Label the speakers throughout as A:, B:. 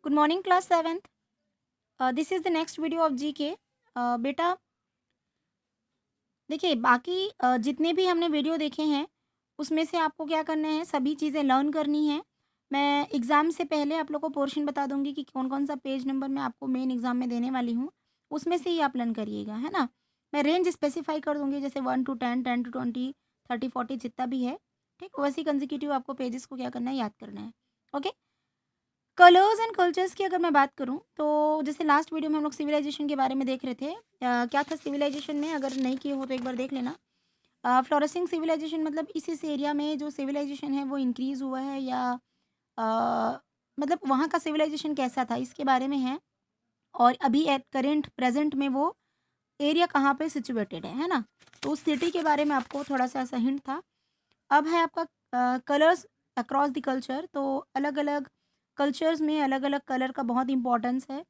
A: Good morning class seventh. This is the next video of GK. बेटा देखिए बाकी जितने भी हमने वीडियो देखे हैं उसमें से आपको क्या करना है, सभी चीज़ें लर्न करनी है। मैं एग्ज़ाम से पहले आप लोग को पोर्शन बता दूंगी कि कौन कौन सा पेज नंबर मैं आपको मेन एग्ज़ाम में देने वाली हूँ, उसमें से ही आप लर्न करिएगा, है ना। मैं रेंज स्पेसिफाई कर दूंगी, जैसे 1 to 10, 10 to 20, 30, 40 जितना भी है, ठीक। वैसे कंजिक्यूटिव आपको पेजेस को क्या करना है, याद करना है। ओके। कलर्स एंड कल्चर्स की अगर मैं बात करूँ तो जैसे लास्ट वीडियो में हम लोग सिविलाइजेशन के बारे में देख रहे थे। क्या था सिविलाइजेशन में, अगर नहीं किए हो तो एक बार देख लेना। फ्लोरिशिंग सिविलाइजेशन मतलब इस एरिया में जो सिविलाइजेशन है वो इंक्रीज हुआ है या मतलब वहाँ का सिविलाइजेशन कैसा था इसके बारे में है। और अभी एट करेंट प्रेजेंट में वो एरिया कहाँ पे सिचुएटेड है ना। तो उस सिटी के बारे में आपको थोड़ा सा ऐसा हिंट था। अब है आपका कलर्स अक्रॉस द कल्चर। तो अलग अलग कल्चर्स में अलग अलग कलर का बहुत इंपॉर्टेंस है,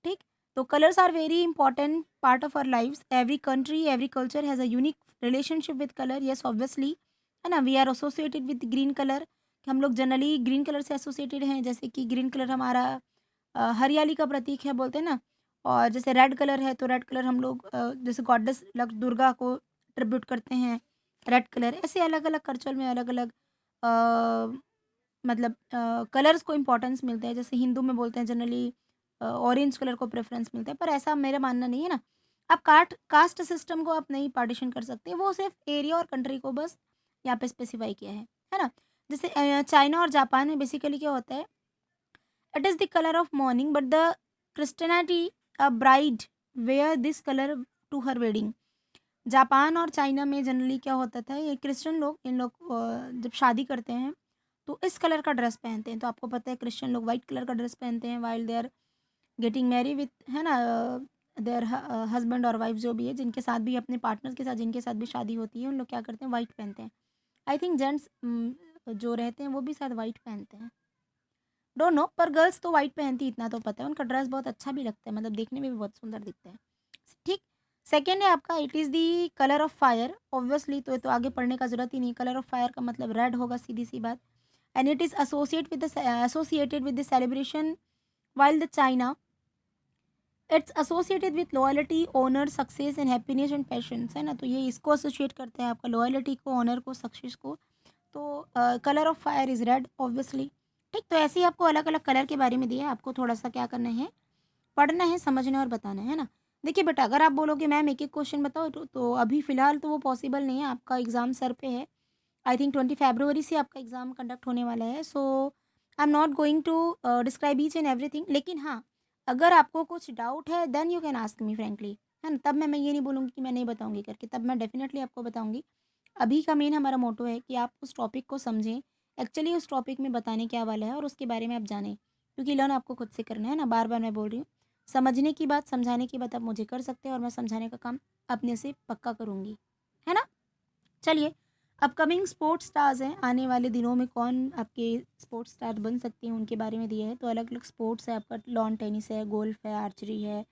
A: ठीक। तो colours are very important part of our lifes. Every country every culture has a unique relationship with colour, yes obviously, है ना। We are associated with green colour. हम लोग जनरली ग्रीन कलर से एसोसिएटेड हैं, जैसे कि ग्रीन कलर हमारा हरियाली का प्रतीक है बोलते हैं ना। और जैसे रेड कलर है तो रेड कलर हम लोग जैसे गॉडेस लग दुर्गा को ट्रिब्यूट करते हैं, रेड कलर। ऐसे अलग अलग कल्चर में अलग अलग मतलब कलर्स को इम्पोर्टेंस मिलता है। जैसे हिंदू में बोलते हैं जनरली ऑरेंज कलर को प्रेफरेंस मिलता है, पर ऐसा मेरा मानना नहीं है ना। आप कास्ट सिस्टम को आप नहीं पार्टीशन कर सकते, वो सिर्फ एरिया और कंट्री को बस यहाँ पे स्पेसिफाई किया है ना। जैसे चाइना और जापान में बेसिकली क्या होता है, it is the colour of morning but the Christianity a bride wear this colour to her wedding. Japan और चाइना में जनरली क्या होता था, ये क्रिश्चियन लोग इन लोग जब शादी करते हैं तो इस कलर का ड्रेस पहनते हैं। तो आपको पता है क्रिश्चियन लोग वाइट कलर का ड्रेस पहनते हैं while they are getting marry with, है ना, देयर हस्बैंड और वाइफ जो भी है, जिनके साथ भी अपने पार्टनर के साथ जिनके साथ भी शादी होती है, उन लोग क्या करते हैं, वाइट पहनते हैं। आई थिंक जेंट्स जो रहते हैं वो भी शायद वाइट पहनते हैं, डोंट नो, पर गर्ल्स तो वाइट पहनती है, इतना तो पता है। उनका ड्रेस बहुत अच्छा भी लगता है, मतलब देखने में भी बहुत सुंदर दिखता है, ठीक। सेकेंड है आपका, it is the colour of fire. Obviously तो ये तो आगे पढ़ने का जरूरत ही नहीं, कलर ऑफ फायर का मतलब रेड होगा, सीधी सी बात। And it is associated with the celebration while the China it's associated with loyalty, honour, success and happiness and passions, है ना। तो ये इसको एसोसिएट करते हैं, आपका लॉयल्टी को, ऑनर को, सक्सेस को। तो colour of fire is red obviously, ठीक। तो ऐसे ही आपको अलग अलग कलर के बारे में दिया है, आपको थोड़ा सा क्या करना है, पढ़ना है, समझना है और बताना है ना। देखिए बेटा, अगर आप बोलोगे मैम एक एक क्वेश्चन बताओ तो अभी फ़िलहाल तो वो पॉसिबल नहीं है, आपका एग्ज़ाम सर पे है। आई थिंक 20 फरवरी से आपका एग्ज़ाम कंडक्ट होने वाला है। So I am not going to describe each and everything. लेकिन हाँ, अगर आपको कुछ डाउट है then you can ask me frankly, है ना। तब मैं ये नहीं बोलूँगी कि मैं नहीं बताऊँगी करके, तब मैं डेफ़िनेटली आपको बताऊँगी। अभी का मेन हमारा मोटो है कि आप उस टॉपिक को समझें, एक्चुअली उस टॉपिक में बताने क्या वाला है और उसके बारे में आप जानें, क्योंकि लर्न आपको खुद से करना है ना। बार-बार मैं बोल रही हूँ, समझने की बात, समझाने की बात आप मुझे कर सकते हैं और मैं समझाने का काम अपने से पक्का करूँगी, है ना। चलिए, अपकमिंग स्पोर्ट्स स्टार्स हैं, आने वाले दिनों में कौन आपके स्पोर्ट्स स्टार बन सकते हैं उनके बारे में दिया है। तो अलग-अलग स्पोर्ट्स है, आपका लॉन टेनिस है, गोल्फ है, आर्चरी है,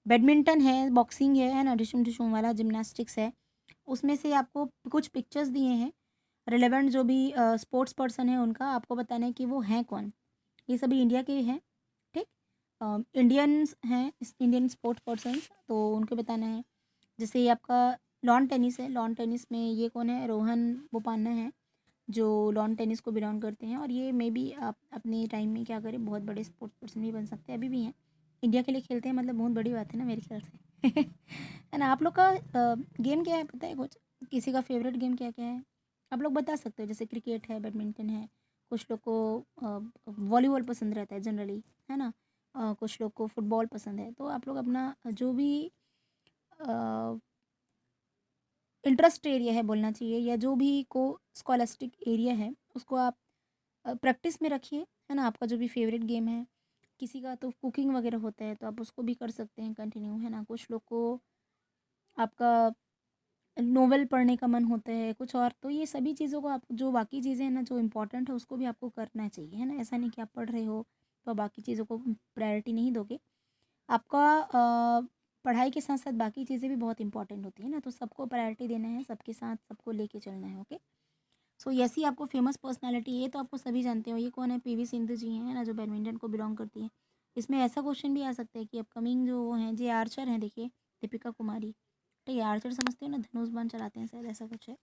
A: बैडमिंटन है, बॉक्सिंग है ना, डिशुम-डिशुम वाला जिम्नास्टिक्स है। उसमें से आपको कुछ पिक्चर्स दिए हैं, रिलेवेंट जो भी स्पोर्ट्स पर्सन है उनका आपको बताना है कि वो हैं कौन। ये सभी इंडिया के हैं, ठीक। इंडियंस हैं, इंडियन स्पोर्ट्स पर्सन्स, तो उनको बताना है। जैसे ये आपका लॉन टेनिस है, लॉन टेनिस में ये कौन है, रोहन बोपान्ना है, जो लॉन टेनिस को बिलोंग करते हैं। और ये मे बी आप अपने टाइम में क्या करें, बहुत बड़े स्पोर्ट्स पर्सन भी बन सकते हैं, अभी भी हैं, इंडिया के लिए खेलते हैं, मतलब बहुत बड़ी बात है ना मेरे ख्याल से। है ना। आप लोग का गेम क्या है पता है कुछ, किसी का फेवरेट गेम क्या क्या है, आप लोग बता सकते हो। जैसे क्रिकेट है, बैडमिंटन है, कुछ लोग को वॉलीबॉल पसंद रहता है जनरली, है ना। कुछ लोग को फुटबॉल पसंद है। तो आप लोग अपना जो भी इंटरेस्ट एरिया है बोलना चाहिए, या जो भी को स्कॉलस्टिक एरिया है उसको आप प्रैक्टिस में रखिए, है ना। आपका जो भी फेवरेट गेम है, किसी का तो कुकिंग वगैरह होता है तो आप उसको भी कर सकते हैं कंटिन्यू, है ना। कुछ लोग को आपका नोवेल पढ़ने का मन होता है, कुछ और। तो ये सभी चीज़ों को आप, जो बाकी चीज़ें हैं ना जो इम्पोर्टेंट है, उसको भी आपको करना चाहिए, है ना। ऐसा नहीं कि आप पढ़ रहे हो तो आप बाकी चीज़ों को प्रायोरिटी नहीं दोगे। आपका पढ़ाई के साथ-साथ बाकी चीज़ें भी बहुत इम्पोर्टेंट होती हैं ना, तो सबको प्रायोरिटी देना है, सबके साथ सबको लेके चलना है, ओके। सो ऐसी आपको फेमस पर्सनैलिटी, ये तो आपको सभी जानते हो, ये कौन है, पीवी सिंधु जी हैं, है ना, जो बैडमिंटन को बिलॉन्ग करती हैं। इसमें ऐसा क्वेश्चन भी आ सकता है कि अपकमिंग जो वो हैं, जे आर्चर हैं देखिए, दीपिका कुमारी, ठीक है, आर्चर समझते हो ना, धनुष बाण चलाते हैं शायद, ऐसा कुछ है।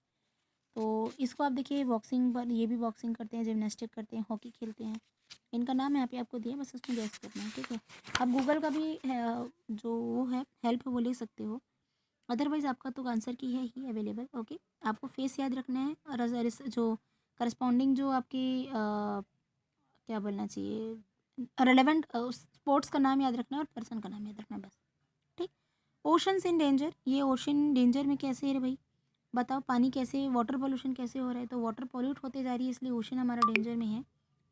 A: तो इसको आप देखिए बॉक्सिंग पर, ये भी बॉक्सिंग करते हैं, जिम्नास्टिक करते हैं, हॉकी खेलते हैं। इनका नाम यहाँ पे आपको दिया, बस उसमें गैस करना है, ठीक है। आप गूगल का भी जो वो है हेल्प वो ले सकते हो, अदरवाइज आपका तो आंसर की है ही अवेलेबल। ओके, आपको फेस याद रखना है और जो करस्पॉन्डिंग जो आपकी क्या बोलना चाहिए, रेलेवेंट स्पोर्ट्स का नाम याद रखना है और पर्सन का नाम याद रखना है, बस। ठीक। ओशंस इन डेंजर, ये ओशन डेंजर में कैसे है रे भाई, बताओ। पानी कैसे, वाटर पोल्यूशन कैसे हो रहा है, तो वाटर पॉल्यूट होते जा रही है, इसलिए ओशन हमारा डेंजर में है।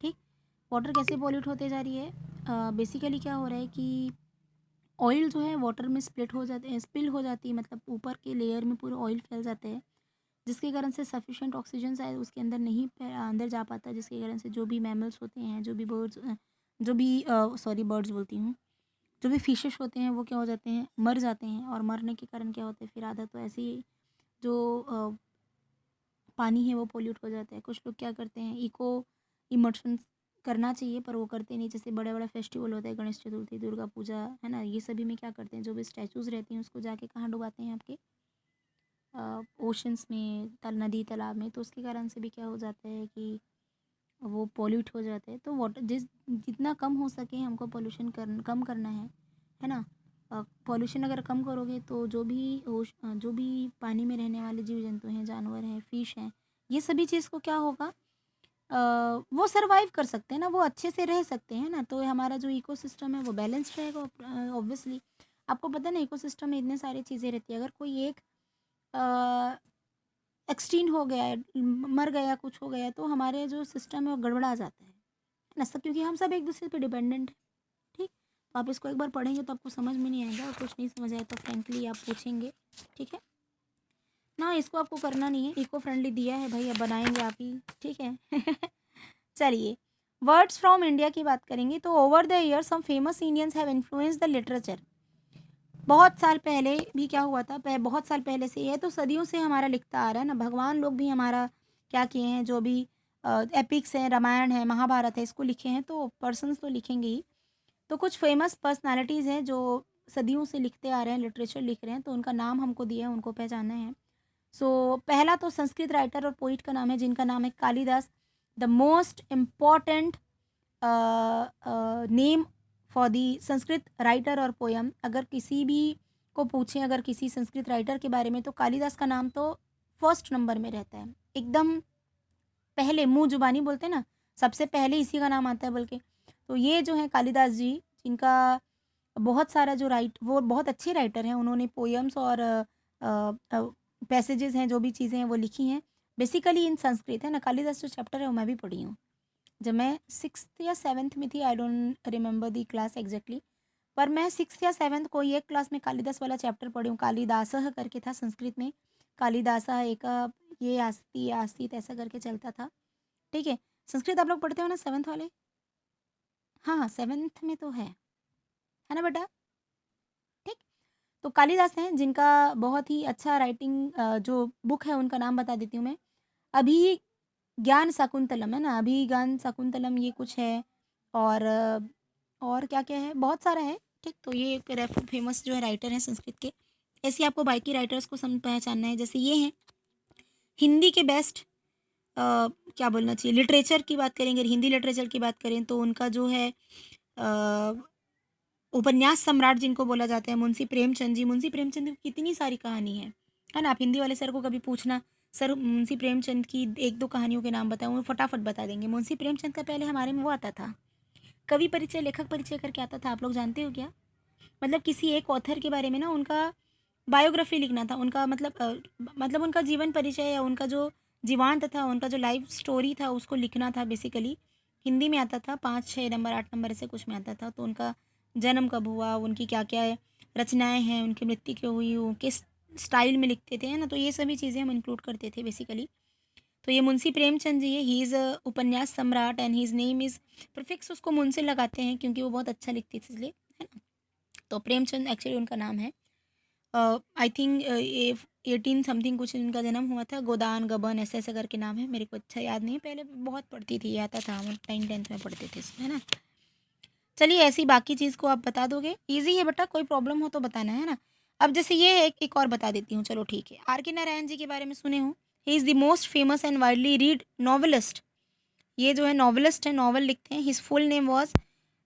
A: ठीक। वाटर कैसे पॉल्यूट होते जा रही है, बेसिकली क्या हो रहा है कि ऑयल जो है वाटर में स्प्लिट हो जाते हैं, स्पिल हो जाती है, मतलब ऊपर के लेयर में पूरा ऑयल फैल जाता है, जिसके कारण से सफिशिएंट ऑक्सीजन शायद उसके अंदर नहीं अंदर जा पाता, जिसके कारण से जो भी मैमल्स होते हैं, जो भी बर्ड्स, जो भी सॉरी बर्ड्स बोलती हूँ, जो भी फिशेस होते हैं वो क्या हो जाते हैं, मर जाते हैं। और मरने के कारण क्या होता है फिर, आधा तो ऐसे ही जो पानी है वो पोल्यूट हो जाता है। कुछ लोग क्या करते हैं, इको इमर्शन करना चाहिए पर वो करते नहीं। जैसे बड़ा बड़ा फेस्टिवल होता है, गणेश चतुर्थी, दुर्गा पूजा, है ना, ये सभी में क्या करते हैं, जो भी स्टैचूज़ रहती हैं उसको जाके कहाँ डुबाते हैं, आपके ओशंस में, नदी तालाब में। तो उसके कारण से भी क्या हो जाता है कि वो पॉल्यूट हो जाते हैं। तो वाटर जितना कम हो सके हमको पोल्यूशन कम करना है ना। पॉल्यूशन अगर कम करोगे तो जो भी पानी में रहने वाले जीव जंतु हैं, जानवर हैं, फिश हैं, ये सभी चीज़ को क्या होगा, वो सर्वाइव कर सकते हैं ना, वो अच्छे से रह सकते हैं ना। तो हमारा जो इकोसिस्टम है वो बैलेंस्ड रहेगा ऑब्वियसली। आपको पता है ना, इकोसिस्टम में इतने सारी चीज़ें रहती है, अगर कोई एक एक्सटिंक्ट हो गया है, मर गया, कुछ हो गया, तो हमारे जो सिस्टम है वो गड़बड़ा जाता है ना सब, क्योंकि हम सब एक दूसरे पे डिपेंडेंट हैं। ठीक। तो आप इसको एक बार पढ़ेंगे तो आपको समझ में नहीं आएगा, और कुछ नहीं समझ आए तो फ्रेंकली आप पूछेंगे, ठीक है ना। इसको आपको करना नहीं है, इको फ्रेंडली दिया है भाई, अब बनाएंगे आप ही, ठीक है। चलिए, वर्ड्स फ्रॉम इंडिया की बात करेंगे तो over the years some famous Indians have influence the literature. बहुत साल पहले भी क्या हुआ था, बहुत साल पहले से, ये तो सदियों से हमारा लिखता आ रहा है ना, भगवान लोग भी हमारा क्या किए हैं, जो भी एपिक्स हैं, रामायण है, महाभारत है, इसको लिखे हैं, तो पर्सन्स तो लिखेंगे ही। तो कुछ फेमस पर्सनालिटीज़ हैं जो सदियों से लिखते आ रहे हैं, लिटरेचर लिख रहे हैं, तो उनका नाम हमको दिया है, उनको पहचानना है। सो पहला तो संस्कृत राइटर और पोइट का नाम है, जिनका नाम है Kalidas. The most important name for the Sanskrit writer और पोयम, अगर किसी भी को पूछें, अगर किसी संस्कृत राइटर के बारे में, तो कालिदास का नाम तो फर्स्ट नंबर में रहता है, एकदम पहले, मुँह जुबानी बोलते हैं ना, सबसे पहले इसी का नाम आता है बल्कि। तो ये जो है कालिदास जी, जिनका बहुत सारा जो वो बहुत अच्छे राइटर हैं, उन्होंने पोयम्स और पैसेजेस हैं, जो भी चीज़ें हैं वो लिखी हैं, बेसिकली इन संस्कृत, है ना। कालिदास जो चैप्टर है वो मैं भी पढ़ी हूँ, जब मैं 6th या 7th में थी, I don't remember the class exactly, पर मैं 6th या 7th कोई एक क्लास में कालिदास वाला चैप्टर पढ़ी हूँ। कालिदासः करके था संस्कृत में, कालिदासः एक ये आस्ती आस्तित ऐसा करके चलता था, ठीक है। संस्कृत आप लोग पढ़ते हो ना 7th वाले, हाँ हाँ 7th में तो है ना बेटा, ठीक। तो कालिदास हैं, जिनका बहुत ही अच्छा राइटिंग जो बुक है उनका नाम बता देती हूँ मैं, अभी ज्ञान शाकुंतलम, है ना, अभिज्ञान शाकुंतलम, ये कुछ है। और और क्या-क्या है, बहुत सारा है, ठीक। तो ये एक फेमस जो है राइटर हैं संस्कृत के। ऐसे ही आपको बाकी राइटर्स को पहचानना है, जैसे ये हैं हिंदी के बेस्ट क्या बोलना चाहिए, लिटरेचर की बात करेंगे, हिंदी लिटरेचर की बात करें तो उनका जो है उपन्यास सम्राट जिनको बोला जाता है, मुंशी प्रेमचंद जी। मुंशी प्रेमचंद की कितनी सारी कहानी है ना। आप हिंदी वाले सर को कभी पूछना, सर मुंशी प्रेमचंद की 1-2 कहानियों के नाम बताओ, वो फटाफट बता देंगे। मुंशी प्रेमचंद का पहले हमारे में वो आता था, कवि परिचय, लेखक परिचय करके आता था, आप लोग जानते हो क्या? मतलब किसी एक ऑथर के बारे में ना उनका बायोग्राफी लिखना था, उनका मतलब उनका जीवन परिचय या उनका जो जीवांत था, उनका जो लाइफ स्टोरी था उसको लिखना था बेसिकली। हिंदी में आता था, 5-6 नंबर 8 नंबर ऐसे कुछ में आता था। तो उनका जन्म कब हुआ, उनकी क्या क्या रचनाएं हैं, उनकी मृत्यु क्यों हुई, वो किस स्टाइल में लिखते थे, है ना। तो ये सभी चीज़ें हम इंक्लूड करते थे बेसिकली। तो ये मुंशी प्रेमचंद जी है, ही इज़ उपन्यास सम्राट and his name is, prefix उसको मुंशी लगाते हैं क्योंकि वो बहुत अच्छा लिखती थी इसलिए, है ना। तो प्रेमचंद एक्चुअली उनका नाम है। आई थिंक 18 समथिंग कुछ इनका जन्म हुआ था। गोदान गबन ऐसे ऐसा करके नाम है, मेरे को अच्छा याद नहीं है, पहले बहुत पढ़ती थी, आता था हम 9th 10th में पढ़ते थे इसमें, है ना। चलिए ऐसी बाकी चीज़ को आप बता दोगे? ईज़ी है बेटा, कोई प्रॉब्लम हो तो बताना, है ना? अब जैसे ये है, एक और बता देती हूँ, चलो ठीक है। आर के नारायण जी के बारे में सुने हो? He is the most famous and widely read novelist. ये जो है नॉवेलिस्ट है, नॉवल लिखते हैं। His full name was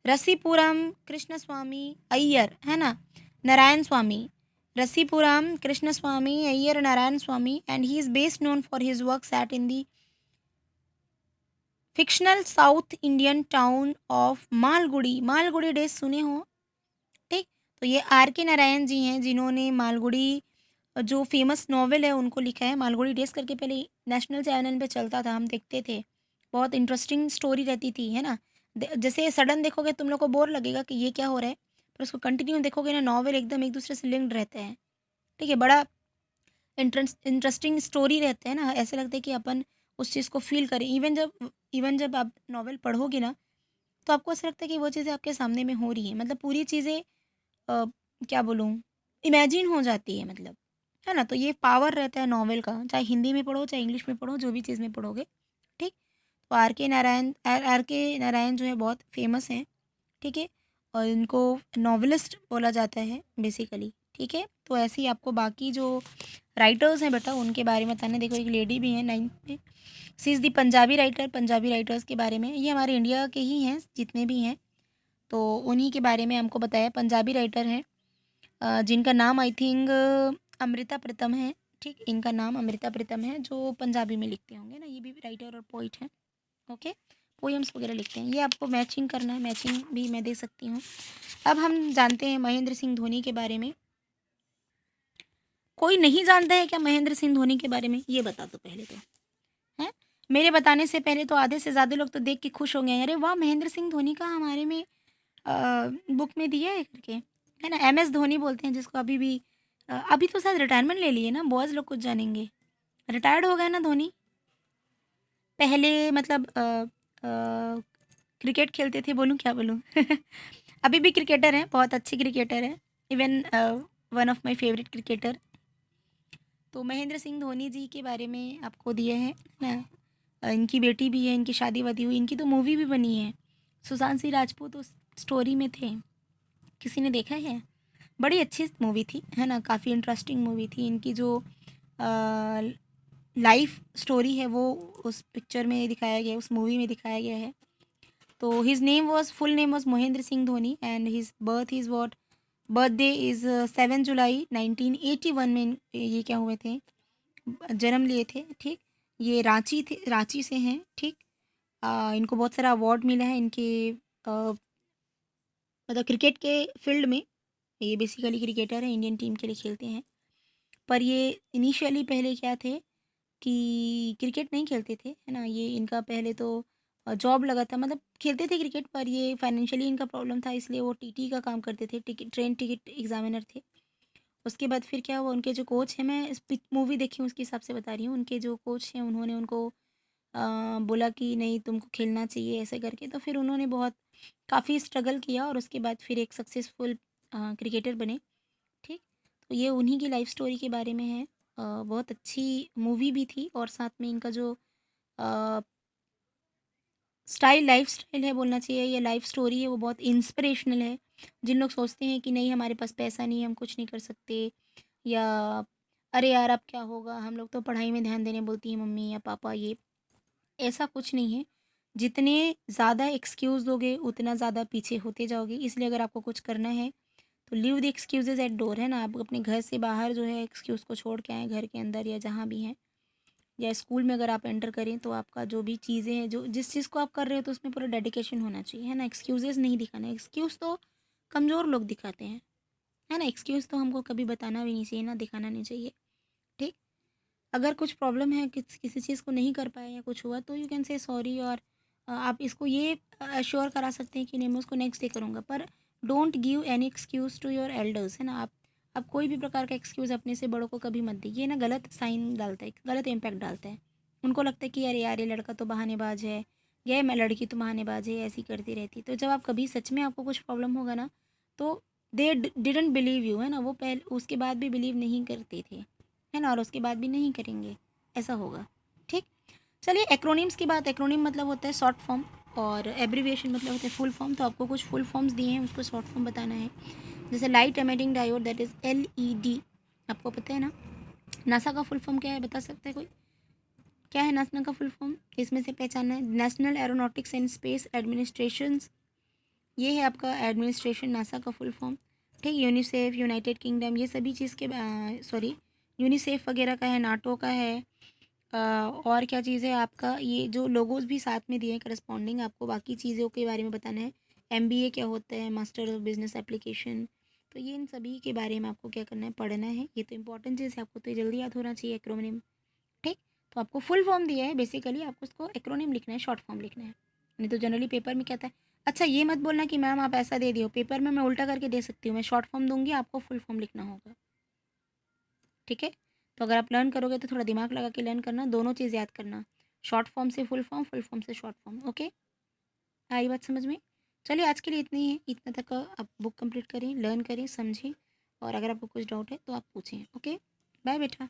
A: Rasipuram Krishnaswami Iyer, है ना? Narayana Swami, Rasipuram Krishnaswami Iyer Narayana Swami, and he is best known for his work set in the fictional south Indian town of Malgudi. Malgudi days सुने हो? ठीक। तो ये आर के नारायण जी हैं जिन्होंने मालगुडी जो फ़ेमस नॉवेल है उनको लिखा है। मालगुडी डेज़ करके पहले नेशनल चैनल पे चलता था, हम देखते थे। बहुत इंटरेस्टिंग स्टोरी रहती थी, है ना? जैसे सडन देखोगे तुम लोग को बोर लगेगा कि ये क्या हो रहा है, पर उसको कंटिन्यू देखोगे ना, नॉवेल एकदम एक दूसरे से लिंक्ड रहते हैं। ठीक है, बड़ा इंटरेस्टिंग स्टोरी रहते हैं ना, ऐसे लगता है कि अपन उस चीज़ को फ़ील करें। इवन जब आप नॉवेल पढ़ोगे ना, तो आपको ऐसा लगता है कि वो चीज़ें आपके सामने में हो रही हैं। मतलब पूरी चीज़ें अ, क्या बोलूँ, इमेजिन हो जाती है मतलब, है ना? तो ये पावर रहता है नॉवेल का, चाहे हिंदी में पढ़ो, चाहे इंग्लिश में पढ़ो, जो भी चीज़ में पढ़ोगे, ठीक? तो आर के नारायण जो है बहुत फ़ेमस हैं, ठीक है? और इनको नॉवेलिस्ट बोला जाता है बेसिकली, ठीक है? तो ऐसे ही आपको बाकी जो राइटर्स हैं बेटा, उनके बारे में बताना। देखो एक लेडी भी हैं 9th में, she is the Punjabi writer. Punjabi writers के बारे में, ये हमारे इंडिया के ही हैं जितने भी हैं, तो उन्हीं के बारे में हमको बताया। पंजाबी राइटर हैं जिनका नाम आई थिंक अमृता प्रीतम है, ठीक? इनका नाम अमृता प्रीतम है, जो पंजाबी में लिखते होंगे ना, ये भी राइटर और पोइट हैं, ओके? पोएम्स वगैरह लिखते हैं। ये आपको मैचिंग करना है, मैचिंग भी मैं दे सकती हूँ। अब हम जानते हैं महेंद्र सिंह धोनी के बारे में। कोई नहीं जानता है क्या महेंद्र सिंह धोनी के बारे में? ये बता दो पहले तो, हैं? मेरे बताने से पहले तो आधे से ज़्यादा लोग तो देख के खुश हो गए हैं, अरे वाह! महेंद्र सिंह धोनी का हमारे में बुक में दिया है करके, है ना? एमएस धोनी बोलते हैं जिसको। अभी भी अभी तो शायद रिटायरमेंट ले लिए ना, बॉयज़ लोग कुछ जानेंगे। रिटायर्ड हो गए ना धोनी? पहले मतलब क्रिकेट खेलते थे, बोलूँ क्या बोलूँ? अभी भी क्रिकेटर हैं, बहुत अच्छे क्रिकेटर हैं। Even one of my favourite cricketer. तो महेंद्र सिंह धोनी जी के बारे में आपको दिए हैं ना। इनकी बेटी भी है, इनकी शादी-वादी हुई, इनकी तो मूवी भी बनी है। सुशांत सिंह राजपूत उस स्टोरी में थे। किसी ने देखा है? बड़ी अच्छी मूवी थी, है ना? काफ़ी इंटरेस्टिंग मूवी थी। इनकी जो अ, लाइफ स्टोरी है वो उस पिक्चर में दिखाया गया है, उस मूवी में दिखाया गया है। तो his name was full name was Mahendra Singh Dhoni, and his birth is what birthday is 7 जुलाई 1981 में ये क्या हुए थे, जन्म लिए थे, ठीक? ये रांची से हैं, ठीक? इनको बहुत सारा अवार्ड मिला है इनके अ, मतलब क्रिकेट के फील्ड में। ये बेसिकली क्रिकेटर हैं, इंडियन टीम के लिए खेलते हैं। पर ये इनिशियली पहले क्या थे कि क्रिकेट नहीं खेलते थे, है ना? ये इनका पहले तो जॉब लगा था, मतलब खेलते थे क्रिकेट, पर ये फाइनेंशियली इनका प्रॉब्लम था, इसलिए वो टीटी का काम करते थे, टिकट एग्जामिनर थे। उसके बाद फिर क्या हुआ, उनके जो कोच हैं, मैं इस मूवी देखी हूँ उसके हिसाब से बता रही हूँ, उनके जो कोच हैं उन्होंने उनको बोला कि नहीं तुमको खेलना चाहिए ऐसे करके, तो फिर उन्होंने बहुत काफ़ी स्ट्रगल किया और उसके बाद फिर एक सक्सेसफुल क्रिकेटर बने, ठीक? तो ये उन्हीं की लाइफ स्टोरी के बारे में है। बहुत अच्छी मूवी भी थी, और साथ में इनका जो अ, लाइफ स्टाइल है बोलना चाहिए, या लाइफ स्टोरी है, वो बहुत इंस्पिरेशनल है। जिन लोग सोचते हैं कि नहीं हमारे पास पैसा नहीं है, हम कुछ नहीं कर सकते, या अरे यार अब क्या होगा, हम लोग तो पढ़ाई में ध्यान देने बोलती हैं मम्मी या पापा, ये ऐसा कुछ नहीं है। जितने ज़्यादा एक्सक्यूज़ दोगे उतना ज़्यादा पीछे होते जाओगे। इसलिए अगर आपको कुछ करना है तो leave the excuses at door, है ना? आप अपने घर से बाहर जो है एक्सक्यूज़ को छोड़ के आएँ, घर के अंदर या जहाँ भी हैं, या स्कूल में अगर आप एंटर करें तो आपका जो भी चीज़ें हैं, जो जिस चीज़ को आप कर रहे हो तो उसमें पूरा डेडिकेशन होना चाहिए, है ना? एक्सक्यूज़ेज़ नहीं दिखाना है। एक्सक्यूज़ तो कमज़ोर लोग दिखाते हैं, है ना? एक्सक्यूज़ तो हमको कभी बताना भी नहीं चाहिए ना, दिखाना नहीं चाहिए, ठीक? अगर कुछ प्रॉब्लम है, किसी चीज़ को नहीं कर पाए या कुछ हुआ, तो यू कैन से सॉरी, और आप इसको ये अश्योर करा सकते हैं कि नहीं मैं उसको नेक्स्ट डे करूँगा। पर don't give any excuse to your elders, है ना? आप कोई भी प्रकार का एक्सक्यूज़ अपने से बड़ों को कभी मत दीजिए, ना गलत साइन डालता है, गलत इम्पैक्ट डालता है। उनको लगता है कि अरे यार ये लड़का तो बहानेबाज है, या ये मैं लड़की तो बहानेबाज है, ऐसी करती रहती। तो जब आप कभी सच में आपको कुछ प्रॉब्लम होगा ना, तो दे डिडंट बिलीव यू, है ना? वो पहले उसके बाद भी बिलीव नहीं करते थे, है ना? और उसके बाद भी नहीं करेंगे, ऐसा होगा, ठीक? चलिए एक्रोनिम्स की बात। एक्रोनिम मतलब होता है शॉर्ट फॉर्म, और एब्रीविएशन मतलब होता है फुल फॉर्म, तो आपको कुछ फुल फॉर्म्स दिए हैं, उसको शॉर्ट फॉर्म बताना है। जैसे light emitting diode, that is LED, आपको पता है ना। नासा का फुल फॉर्म क्या है, बता सकते हैं कोई? क्या है नासा का फुल फॉर्म, इसमें से पहचानना है। National aeronautics and space administration, ये है आपका एडमिनिस्ट्रेशन, नासा का फुल फॉर्म। ठीक, यूनिसेफ, यूनाइटेड किंगडम, ये सभी चीज़ के सॉरी यूनिसेफ वगैरह का है, नाटो का है। और क्या चीज़ है आपका, ये जो लोगोज भी साथ में दिए हैं करस्पॉन्डिंग, आपको बाकी चीज़ों के बारे में बताना है। MBA क्या होता है, मास्टर ऑफ बिजनेस एप्लीकेशन, तो ये इन सभी के बारे में आपको क्या करना है, पढ़ना है। ये तो इंपॉर्टेंट चीज़ है, आपको तो ये जल्दी याद होना चाहिए, एक्रोनिम। ठीक, तो आपको फुल फॉर्म दिया है, बेसिकली आपको उसको एक्रोनिम लिखना है, शॉर्ट फॉर्म लिखना है। नहीं तो जनरली पेपर में क्या था। अच्छा, ये मत बोलना कि मैम आप ऐसा दे दियो, पेपर में मैं उल्टा करके दे सकती हूँ, मैं शॉर्ट फॉर्म दूंगी, आपको फुल फॉर्म लिखना होगा। ठीक है, तो अगर आप लर्न करोगे तो थोड़ा दिमाग लगा के लर्न करना, दोनों चीज़ याद करना, शॉर्ट फॉर्म से फुल फॉर्म से शॉर्ट फॉर्म। ओके, आई बात समझ में? चलिए आज के लिए इतनी ही है, इतना तक आप बुक कंप्लीट करें, लर्न करें, समझें, और अगर आपको कुछ डाउट है तो आप पूछें। ओके, बाय बेटा।